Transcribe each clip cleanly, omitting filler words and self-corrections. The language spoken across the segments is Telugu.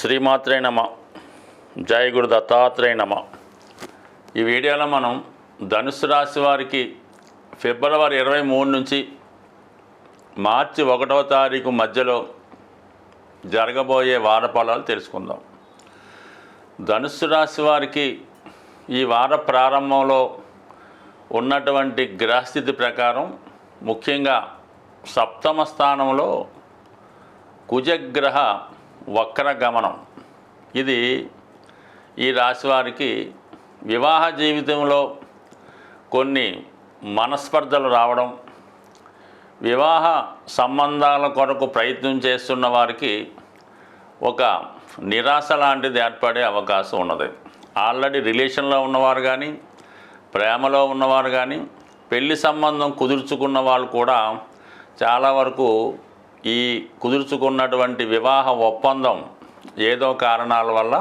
శ్రీమాత్రే నమ. జయ గురు దత్తాత్రేయ నమ. ఈ వీడియోలో మనం ధనుసు రాశి వారికి ఫిబ్రవరి 23 నుంచి మార్చి 1వ తారీఖు మధ్యలో జరగబోయే వార ఫలాలు తెలుసుకుందాం. ధనుసు రాశి వారికి ఈ వార ప్రారంభంలో ఉన్నటువంటి గ్రహస్థితి ప్రకారం ముఖ్యంగా సప్తమ స్థానంలో కుజగ్రహ వక్ర గమనం. ఇది ఈ రాశి వారికి వివాహ జీవితంలో కొన్ని మనస్పర్ధలు రావడం, వివాహ సంబంధాల కొరకు ప్రయత్నం చేస్తున్న వారికి ఒక నిరాశ లాంటిది ఏర్పడే అవకాశం ఉన్నది. ఆల్రెడీ రిలేషన్లో ఉన్నవారు కానీ, ప్రేమలో ఉన్నవారు కానీ, పెళ్లి సంబంధం కుదుర్చుకున్న వాళ్ళు కూడా చాలా వరకు ఈ కుదుర్చుకున్నటువంటి వివాహ ఒప్పందం ఏదో కారణాల వల్ల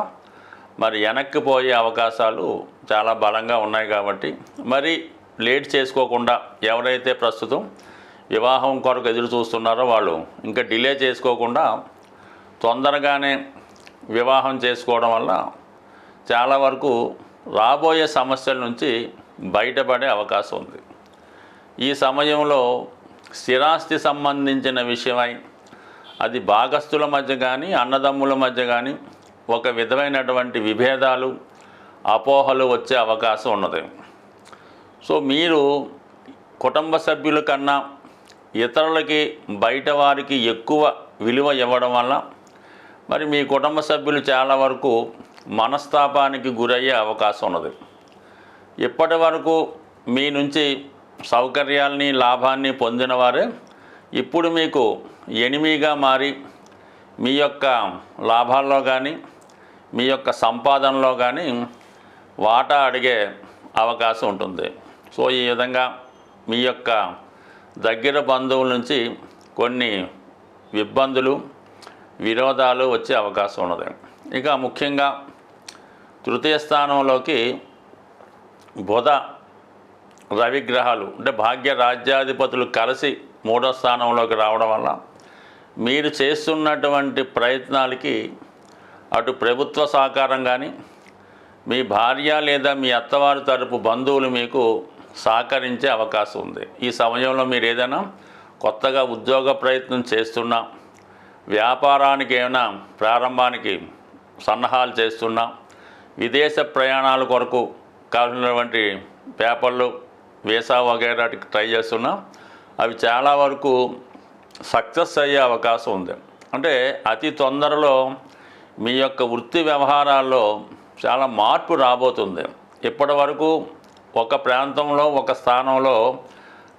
మరి వెనక్కిపోయే అవకాశాలు చాలా బలంగా ఉన్నాయి. కాబట్టి మరి లేట్ చేసుకోకుండా ఎవరైతే ప్రస్తుతం వివాహం కొరకు ఎదురు చూస్తున్నారో వాళ్ళు ఇంకా డిలే చేసుకోకుండా తొందరగానే వివాహం చేసుకోవడం వల్ల చాలా వరకు రాబోయే సమస్యల నుంచి బయటపడే అవకాశం ఉంది. ఈ సమయంలో స్థిరాస్తి సంబంధించిన విషయమై అది భాగస్థుల మధ్య కానీ, అన్నదమ్ముల మధ్య కానీ ఒక విధమైనటువంటి విభేదాలు, అపోహలు వచ్చే అవకాశం ఉన్నది. సో మీరు కుటుంబ సభ్యుల కన్నా ఇతరులకి, బయట వారికి ఎక్కువ విలువ ఇవ్వడం వల్ల మరి మీ కుటుంబ సభ్యులు చాలా వరకు మనస్తాపానికి గురయ్యే అవకాశం ఉన్నది. ఇప్పటి వరకు మీ నుంచి సౌకర్యాల్ని, లాభాన్ని పొందిన వారే ఇప్పుడు మీకు ఎనిమిగా మారి మీ యొక్క లాభాల్లో కానీ, మీ యొక్క సంపాదనలో కానీ వాటా అడిగే అవకాశం ఉంటుంది. సో ఈ విధంగా మీ యొక్క దగ్గర బంధువుల నుంచి కొన్ని ఇబ్బందులు, విరోధాలు వచ్చే అవకాశం ఉన్నది. ఇక ముఖ్యంగా తృతీయ స్థానంలోకి బుధ, రవి గ్రహాలు అంటే భాగ్య రాజ్యాధిపతులు కలిసి 3వ స్థానంలోకి రావడం వల్ల మీరు చేస్తున్నటువంటి ప్రయత్నాలకి అటు ప్రభుత్వ సహకారం కానీ, మీ భార్య లేదా మీ అత్తవారి తరపు బంధువులు మీకు సహకరించే అవకాశం ఉంది. ఈ సమయంలో మీరు ఏదైనా కొత్తగా ఉద్యోగ ప్రయత్నం చేస్తున్నా, వ్యాపారానికి ఏమైనా ప్రారంభానికి సన్నాహాలు చేస్తున్నా, విదేశ ప్రయాణాల కొరకు కావాల్సినటువంటి పేపర్లు, వీసా వగైరాటికి ట్రై చేస్తున్నా అవి చాలా వరకు సక్సెస్ అయ్యే అవకాశం ఉంది. అంటే అతి తొందరలో మీ యొక్క వృత్తి వ్యవహారాల్లో చాలా మార్పు రాబోతుంది. ఇప్పటి వరకు ఒక ప్రాంతంలో, ఒక స్థానంలో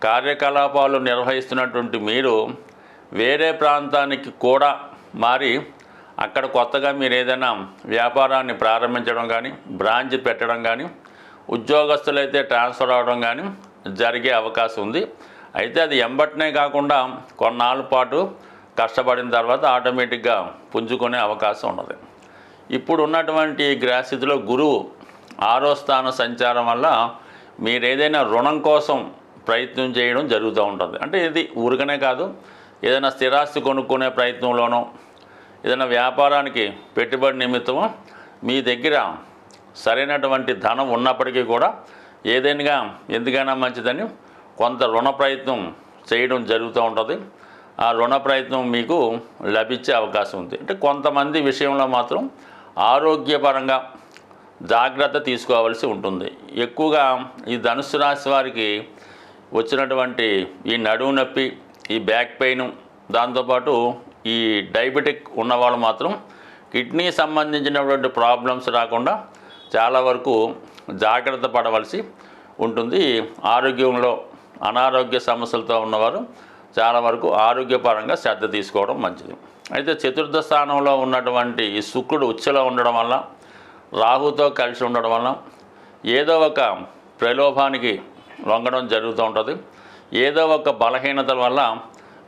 కార్యకలాపాలు నిర్వహిస్తున్నటువంటి మీరు వేరే ప్రాంతానికి కూడా మారి అక్కడ కొత్తగా మీరు ఏదైనా వ్యాపారాన్ని ప్రారంభించడం కానీ, బ్రాంచ్ పెట్టడం కానీ, ఉద్యోగస్తులైతే ట్రాన్స్ఫర్ అవడం కానీ జరిగే అవకాశం ఉంది. అయితే అది ఎంబటనే కాకుండా కొన్నాళ్ళ పాటు కష్టపడిన తర్వాత ఆటోమేటిక్గా పుంజుకునే అవకాశం ఉన్నది. ఇప్పుడు ఉన్నటువంటి గ్రహస్థితిలో గురువు 6వ స్థాన సంచారం వల్ల మీరు ఏదైనా రుణం కోసం ప్రయత్నం చేయడం జరుగుతూ ఉంటుంది. అంటే ఇది ఊరికనే కాదు, ఏదైనా స్థిరాస్తి కొనుక్కునే ప్రయత్నంలోనో, ఏదైనా వ్యాపారానికి పెట్టుబడి నిమిత్తమో మీ దగ్గర సరైనటువంటి ధనం ఉన్నప్పటికీ కూడా ఏదైనా ఎందుకైనా మంచిదని కొంత రుణ ప్రయత్నం చేయడం జరుగుతూ ఉంటుంది. ఆ రుణ ప్రయత్నం మీకు లభించే అవకాశం ఉంది. అంటే కొంతమంది విషయంలో మాత్రం ఆరోగ్యపరంగా జాగ్రత్త తీసుకోవాల్సి ఉంటుంది. ఎక్కువగా ఈ ధనుసు రాశి వారికి వచ్చినటువంటి ఈ నడుము నొప్పి, ఈ బ్యాక్ పెయిన్, దాంతోపాటు ఈ డయాబెటిక్ ఉన్నవాళ్ళు మాత్రం కిడ్నీ సంబంధించినటువంటి ప్రాబ్లమ్స్ రాకుండా చాలా వరకు జాగ్రత్త పడవలసి ఉంటుంది. ఆరోగ్యంలో అనారోగ్య సమస్యలతో ఉన్నవారు చాలా వరకు ఆరోగ్యపరంగా శ్రద్ధ తీసుకోవడం మంచిది. అయితే చతుర్థ స్థానంలో ఉన్నటువంటి ఈ శుక్రుడు ఉచ్చలో ఉండడం వల్ల, రాహుతో కలిసి ఉండడం వల్ల ఏదో ఒక ప్రలోభానికి లొంగడం జరుగుతూ ఉంటుంది. ఏదో ఒక బలహీనతల వల్ల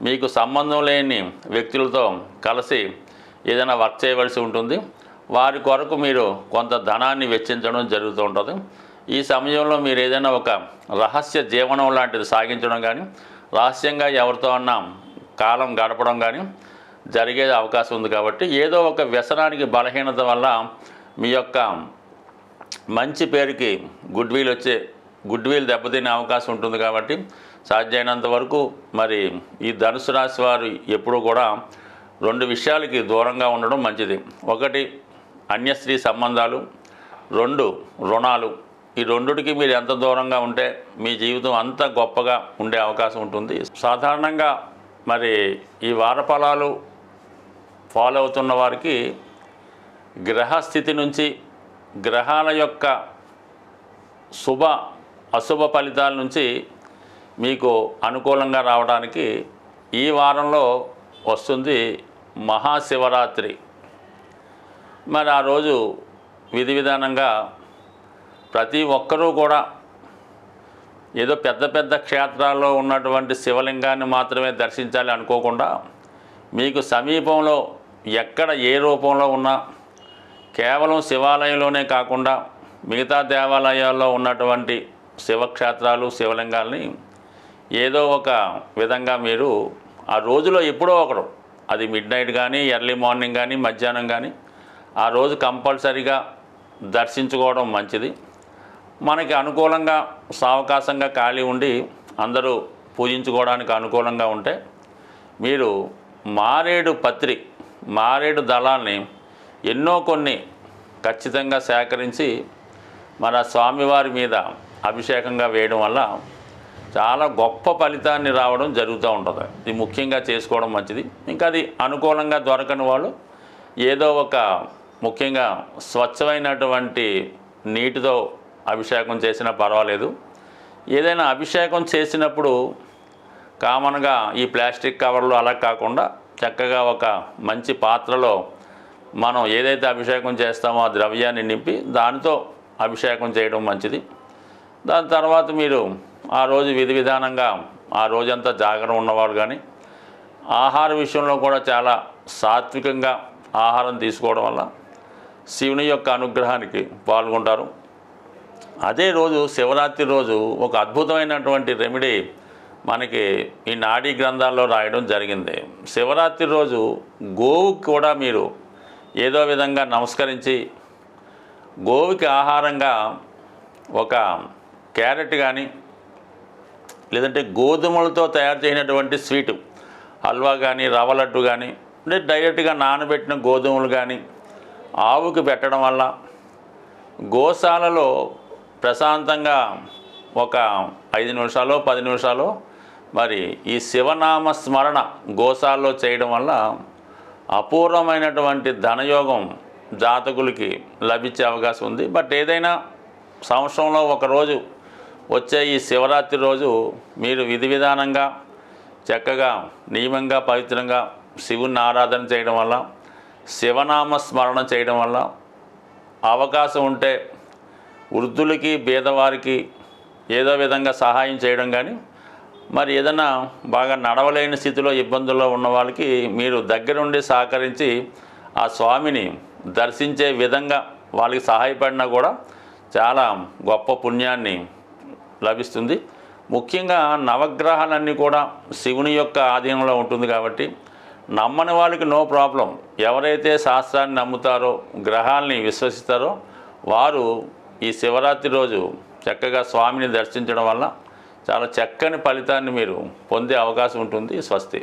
మీకు సంబంధం లేని వ్యక్తులతో కలిసి ఏదైనా వర్క్ చేయవలసి ఉంటుంది. వారి కొరకు మీరు కొంత ధనాన్ని వెచ్చించడం జరుగుతూ ఉంటుంది. ఈ సమయంలో మీరు ఏదైనా ఒక రహస్య జీవనం లాంటిది సాగించడం కానీ, రహస్యంగా ఎవరితో అన్నా కాలం గడపడం కానీ జరిగే అవకాశం ఉంది. కాబట్టి ఏదో ఒక వ్యసనానికి బలహీనత వల్ల మీ యొక్క మంచి పేరుకి గుడ్ విల్ దెబ్బతినే అవకాశం ఉంటుంది. కాబట్టి సాధ్యమైనంత వరకు మరి ఈ ధనుసు రాశి వారు ఎప్పుడూ కూడా 2 విషయాలకి దూరంగా ఉండడం మంచిది. 1 అన్య స్త్రీ సంబంధాలు, 2 రుణాలు. ఈ రెండుటికి మీరు ఎంత దూరంగా ఉంటే మీ జీవితం అంత గొప్పగా ఉండే అవకాశం ఉంటుంది. సాధారణంగా మరి ఈ వారఫలాలు ఫాలో అవుతున్న వారికి గ్రహస్థితి నుంచి గ్రహాల యొక్క శుభ అశుభ ఫలితాల నుంచి మీకు అనుకూలంగా రావడానికి ఈ వారంలో వస్తుంది మహాశివరాత్రి. మరి ఆ రోజు విధి విధానంగా ప్రతి ఒక్కరూ కూడా ఏదో పెద్ద పెద్ద క్షేత్రాల్లో ఉన్నటువంటి శివలింగాన్ని మాత్రమే దర్శించాలి అనుకోకుండా మీకు సమీపంలో ఎక్కడ ఏ రూపంలో ఉన్నా కేవలం శివాలయంలోనే కాకుండా మిగతా దేవాలయాల్లో ఉన్నటువంటి శివక్షేత్రాలు శివలింగాల్ని ఏదో ఒక విధంగా మీరు ఆ రోజులో ఎప్పుడో ఒకరు, అది మిడ్నైట్ కానీ ఎర్లీ మార్నింగ్ కానీ మధ్యాహ్నం కానీ ఆ రోజు కంపల్సరీగా దర్శించుకోవడం మంచిది. మనకి అనుకూలంగా సావకాశంగా ఖాళీ ఉండి అందరూ పూజించుకోవడానికి అనుకూలంగా ఉంటే మీరు మారేడు దళాల్ని కొన్ని ఖచ్చితంగా సేకరించి మన స్వామివారి మీద అభిషేకంగా వేయడం వల్ల చాలా గొప్ప ఫలితాన్ని రావడం జరుగుతూ ఉంటుంది. ఇది ముఖ్యంగా చేసుకోవడం మంచిది. ఇంకా అది అనుకూలంగా దొరకని వాళ్ళు ఏదో ఒక ముఖ్యంగా స్వచ్ఛమైనటువంటి నీటితో అభిషేకం చేసినా పర్వాలేదు. ఏదైనా అభిషేకం చేసినప్పుడు కామన్గా ఈ ప్లాస్టిక్ కవర్లు అలా కాకుండా చక్కగా ఒక మంచి పాత్రలో మనం ఏదైతే అభిషేకం చేస్తామో ఆ ద్రవ్యాన్ని నింపి దానితో అభిషేకం చేయడం మంచిది. దాని తర్వాత మీరు ఆ రోజు విధి విధానంగా ఆ రోజంతా జాగరణ ఉన్నవాడు కానీ ఆహార విషయంలో కూడా చాలా సాత్వికంగా ఆహారం తీసుకోవడం వల్ల శివుని యొక్క అనుగ్రహానికి పాల్గొంటారు. అదే రోజు శివరాత్రి రోజు ఒక అద్భుతమైనటువంటి రెమెడీ మనకి ఈ నాడీ గ్రంథాల్లో రాయడం జరిగింది. శివరాత్రి రోజు గోవుకి కూడా మీరు ఏదో విధంగా నమస్కరించి గోవుకి ఆహారంగా ఒక క్యారెట్ కానీ లేదంటే గోధుమలతో తయారు చేసినటువంటి స్వీటు హల్వా కానీ రవ్వ లడ్డు కానీ అంటే డైరెక్ట్గా నానబెట్టిన గోధుమలు కానీ ఆవుకి పెట్టడం వల్ల గోశాలలో ప్రశాంతంగా ఒక 5 నిమిషాలు 10 నిమిషాలు మరి ఈ శివనామ స్మరణ గోశాలలో చేయడం వల్ల అపూర్వమైనటువంటి ధనయోగం జాతకులకి లభించే అవకాశం ఉంది. బట్ ఏదైనా సంవత్సరంలో ఒకరోజు వచ్చే ఈ శివరాత్రి రోజు మీరు విధి విధానంగా చక్కగా నియమంగా పవిత్రంగా శివుని ఆరాధన చేయడం వల్ల శివనామ స్మరణ చేయడం వల్ల అవకాశం ఉంటే వృద్ధులకి పేదవారికి ఏదో విధంగా సహాయం చేయడం కానీ మరి ఏదైనా బాగా నడవలేని స్థితిలో ఇబ్బందుల్లో ఉన్న వాళ్ళకి మీరు దగ్గరుండి సహకరించి ఆ స్వామిని దర్శించే విధంగా వాళ్ళకి సహాయపడినా కూడా చాలా గొప్ప పుణ్యాన్ని లభిస్తుంది. ముఖ్యంగా నవగ్రహాలన్నీ కూడా శివుని యొక్క ఆధీనంలో ఉంటుంది కాబట్టి నమ్మని వాళ్ళకి నో ప్రాబ్లం. ఎవరైతే శాస్త్రాన్ని నమ్ముతారో గ్రహాలని విశ్వసిస్తారో వారు ఈ శివరాత్రి రోజు చక్కగా స్వామిని దర్శించడం వల్ల చాలా చక్కని ఫలితాన్ని మీరు పొందే అవకాశం ఉంటుంది. స్వస్తి.